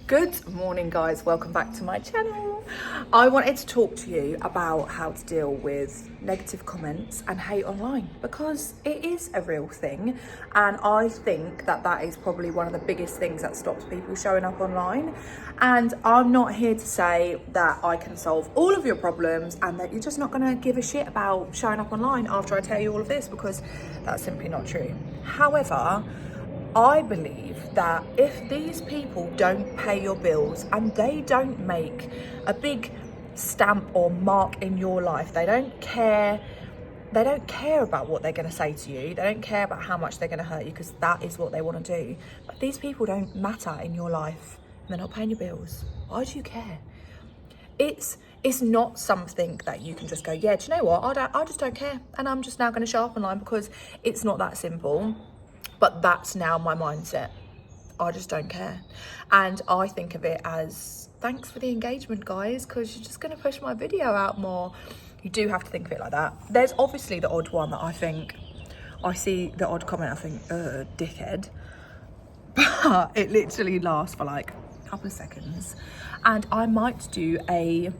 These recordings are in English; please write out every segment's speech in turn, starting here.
Good morning, guys. Welcome back to my channel. I wanted to talk to you about how to deal with negative comments and hate online, because it is a real thing, and I think that is probably one of the biggest things that stops people showing up online. And I'm not here to say that I can solve all of your problems and that you're just not going to give a shit about showing up online after I tell you all of this, because that's simply not true. However, I believe that if these people don't pay your bills and they don't make a big stamp or mark in your life, they don't care about what they're going to say to you, they don't care about how much they're going to hurt you, because that is what they want to do. But these people don't matter in your life, they're not paying your bills. Why do you care? It's not something that you can just go, yeah, do you know what, I just don't care, and I'm just now going to show up online, because it's not that simple. But that's now my mindset. I just don't care. And I think of it as, thanks for the engagement, guys, because you're just going to push my video out more. You do have to think of it like that. There's obviously the odd one that I see the odd comment, I think, dickhead. But it literally lasts for like a couple of seconds. And I might do a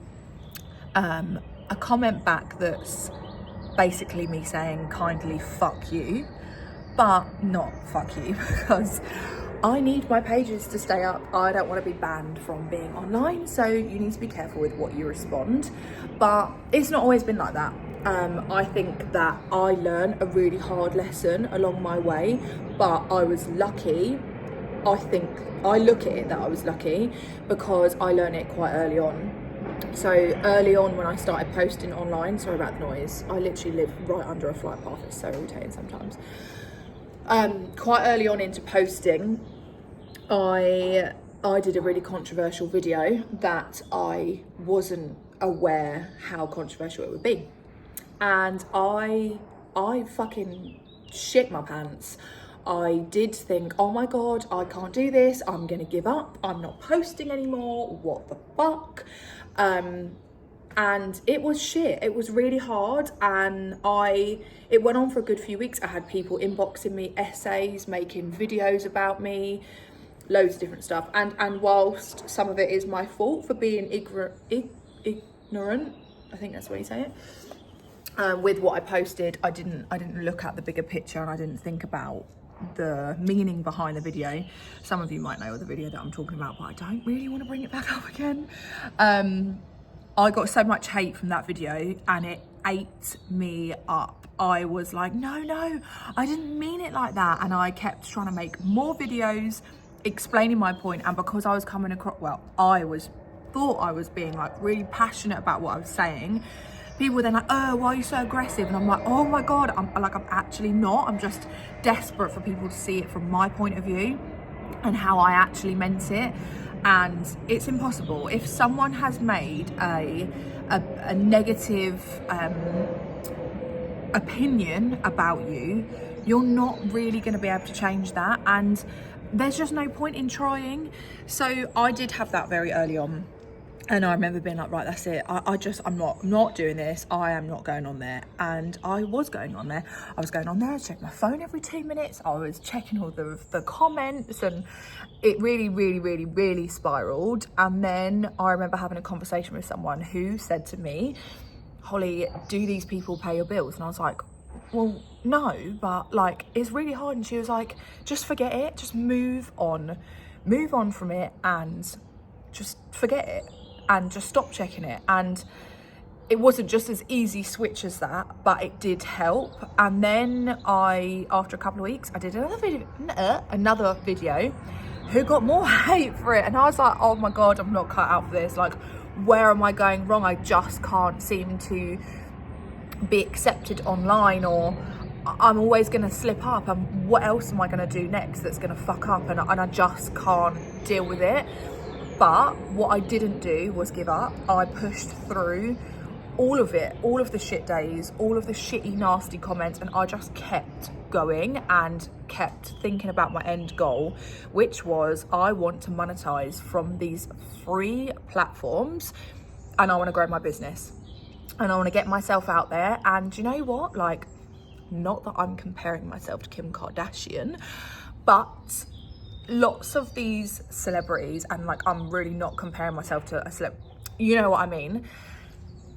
comment back that's basically me saying kindly fuck you, but not fuck you, because I need my pages to stay up. I don't want to be banned from being online, so you need to be careful with what you respond. But it's not always been like that. I think that I learned a really hard lesson along my way, but I was lucky. I think I look at it that I was lucky because I learned it quite early on. So early on when I started posting online, sorry about the noise, I literally live right under a flight path, it's so irritating sometimes. Quite early on into posting, I did a really controversial video that I wasn't aware how controversial it would be. And I fucking shit my pants. I did think, oh my God, I can't do this. I'm going to give up. I'm not posting anymore. What the fuck? And it was shit. It was really hard, and it went on for a good few weeks. I had people inboxing me essays, making videos about me, loads of different stuff. And whilst some of it is my fault for being ignorant, I think that's the way you say it, with what I posted, I didn't look at the bigger picture, and I didn't think about the meaning behind the video. Some of you might know the video that I'm talking about, but I don't really want to bring it back up again. I got so much hate from that video, and it ate me up. I was like, no, I didn't mean it like that. And I kept trying to make more videos explaining my point. And because I was coming across, well, thought I was being like really passionate about what I was saying, people were then like, oh, why are you so aggressive? And I'm like, oh my God, I'm actually not. I'm just desperate for people to see it from my point of view and how I actually meant it. And it's impossible. If someone has made a negative opinion about you, you're not really going to be able to change that, and there's just no point in trying. So I did have that very early on, and I remember being like, right, that's it. I'm not doing this. I am not going on there. And I was going on there. I was going on there, I checked my phone every 2 minutes. I was checking all the comments, and it really, really, really, really spiraled. And then I remember having a conversation with someone who said to me, Holly, do these people pay your bills? And I was like, well, no, but like, it's really hard. And she was like, just forget it. Just move on from it, and just forget it. And just stop checking it. And it wasn't just as easy switch as that, but it did help. And then after a couple of weeks, I did another video who got more hate for it. And I was like, oh my God, I'm not cut out for this. Like, where am I going wrong? I just can't seem to be accepted online, or I'm always going to slip up. And what else am I going to do next that's going to fuck up? And I just can't deal with it. But what I didn't do was give up. I pushed through all of it, all of the shit days, all of the shitty, nasty comments, and I just kept going and kept thinking about my end goal, which was I want to monetize from these free platforms, and I want to grow my business, and I want to get myself out there. And you know what? Like, not that I'm comparing myself to Kim Kardashian, but lots of these celebrities, and like, I'm really not comparing myself to a celeb, you know what I mean,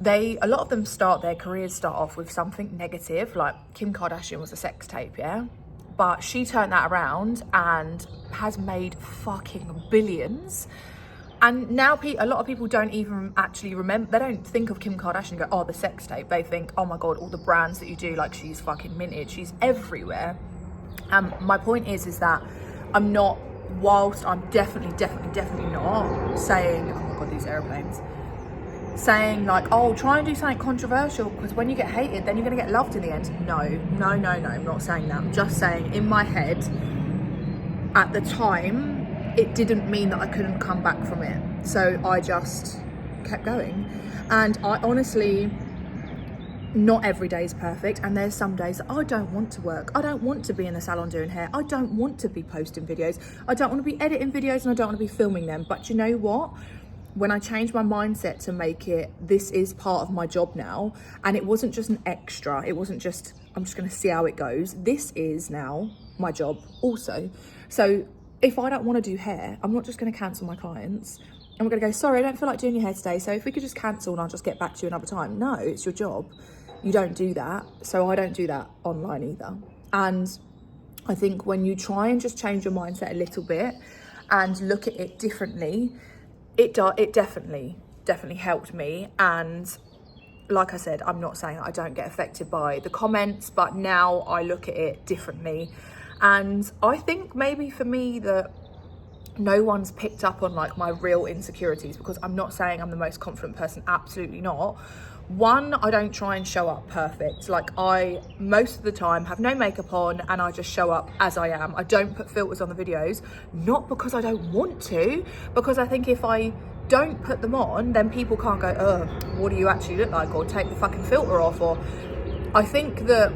a lot of them their careers start off with something negative. Like Kim Kardashian was a sex tape, yeah, but she turned that around and has made fucking billions. And now a lot of people don't even actually remember, they don't think of Kim Kardashian and go, oh, the sex tape. They think, oh my God, all the brands that you do, like, she's fucking minted, she's everywhere. My point is that I'm not, whilst I'm definitely not saying, oh my God, these airplanes, saying like, oh, try and do something controversial, because when you get hated, then you're gonna get loved in the end. No, I'm not saying that. I'm just saying, in my head, at the time, it didn't mean that I couldn't come back from it. So I just kept going. And I honestly, not every day is perfect, and there's some days that I don't want to work. I don't want to be in the salon doing hair. I don't want to be posting videos. I don't want to be editing videos, and I don't want to be filming them. But you know what? When I changed my mindset to make it, this is part of my job now, and it wasn't just an extra, it wasn't just, I'm just going to see how it goes. This is now my job also. So if I don't want to do hair, I'm not just going to cancel my clients. I'm going to go, sorry, I don't feel like doing your hair today, so if we could just cancel and I'll just get back to you another time. No, it's your job. You don't do that. So I don't do that online either. And I think when you try and just change your mindset a little bit and look at it differently, it definitely helped me. And like I said, I'm not saying that I don't get affected by the comments, but now I look at it differently. And I think maybe for me that no one's picked up on like my real insecurities, because I'm not saying I'm the most confident person, absolutely not. One, I don't try and show up perfect. Like, I most of the time have no makeup on and I just show up as I am. I don't put filters on the videos, not because I don't want to, because I think if I don't put them on, then people can't go, oh, what do you actually look like, or take the fucking filter off. Or I think that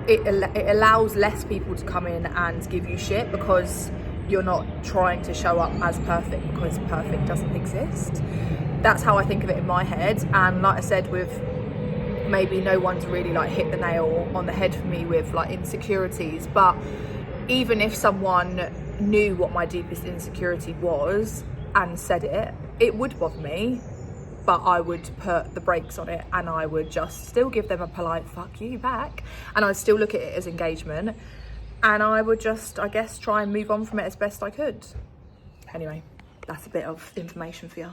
it allows less people to come in and give you shit, because you're not trying to show up as perfect, because perfect doesn't exist. That's how I think of it in my head. And like I said, with maybe no one's really like hit the nail on the head for me with like insecurities, but even if someone knew what my deepest insecurity was and said it, it would bother me, but I would put the brakes on it and I would just still give them a polite fuck you back, and I'd still look at it as engagement, and I would just, I guess, try and move on from it as best I could. Anyway, that's a bit of information for you.